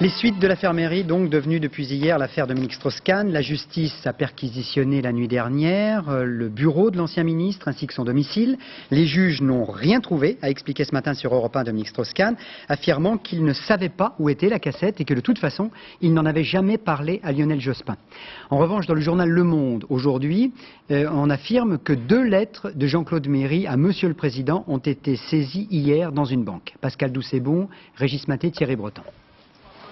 Les suites de l'affaire Méry, donc devenue depuis hier l'affaire Dominique Strauss-Kahn. La justice a perquisitionné la nuit dernière le bureau de l'ancien ministre ainsi que son domicile. Les juges n'ont rien trouvé, a expliqué ce matin sur Europe 1 Dominique Strauss-Kahn, affirmant qu'il ne savait pas où était la cassette et que de toute façon, il n'en avait jamais parlé à Lionel Jospin. En revanche, dans le journal Le Monde, aujourd'hui, on affirme que 2 lettres de Jean-Claude Méry à Monsieur le Président ont été saisies hier dans une banque. Pascal Doucet-Bon, Régis Maté, Thierry Breton.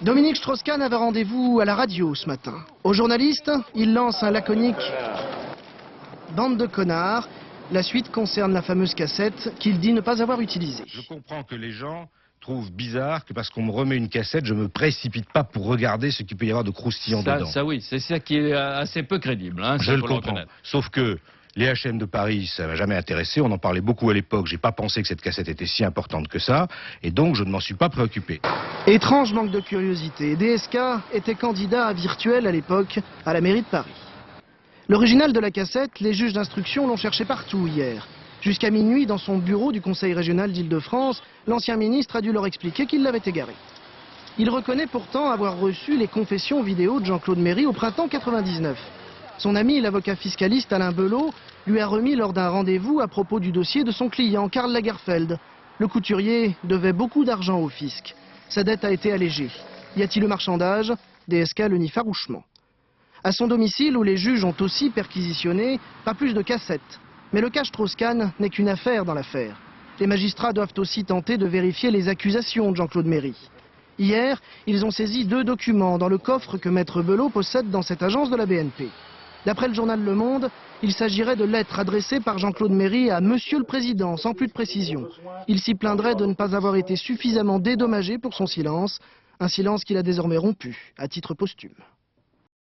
Dominique Strauss-Kahn avait rendez-vous à la radio ce matin. Aux journalistes, il lance un laconique « Bande de connards ». La suite concerne la fameuse cassette qu'il dit ne pas avoir utilisée. Je comprends que les gens trouvent bizarre que parce qu'on me remet une cassette, je me précipite pas pour regarder ce qu'il peut y avoir de croustillant dedans. Ça oui, c'est ça qui est assez peu crédible. Hein, je le comprends. Sauf que les HM de Paris, ça m'a jamais intéressé. On en parlait beaucoup à l'époque. J'ai pas pensé que cette cassette était si importante que ça. Et donc, je ne m'en suis pas préoccupé. Étrange manque de curiosité. DSK était candidat à virtuel à l'époque à la mairie de Paris. L'original de la cassette, les juges d'instruction l'ont cherché partout hier. Jusqu'à minuit, dans son bureau du Conseil régional d'Île-de-France, l'ancien ministre a dû leur expliquer qu'il l'avait égaré. Il reconnaît pourtant avoir reçu les confessions vidéo de Jean-Claude Méry au printemps 99. Son ami, l'avocat fiscaliste Alain Belot, lui a remis lors d'un rendez-vous à propos du dossier de son client, Karl Lagerfeld. Le couturier devait beaucoup d'argent au fisc. Sa dette a été allégée. Y a-t-il le marchandage? DSK le nie farouchement. À son domicile, où les juges ont aussi perquisitionné, pas plus de cassettes. Mais le cas Strauss-Kahn n'est qu'une affaire dans l'affaire. Les magistrats doivent aussi tenter de vérifier les accusations de Jean-Claude Méry. Hier, ils ont saisi 2 documents dans le coffre que Maître Belot possède dans cette agence de la BNP. D'après le journal Le Monde, il s'agirait de lettres adressées par Jean-Claude Méry à Monsieur le Président, sans plus de précision. Il s'y plaindrait de ne pas avoir été suffisamment dédommagé pour son silence, un silence qu'il a désormais rompu à titre posthume.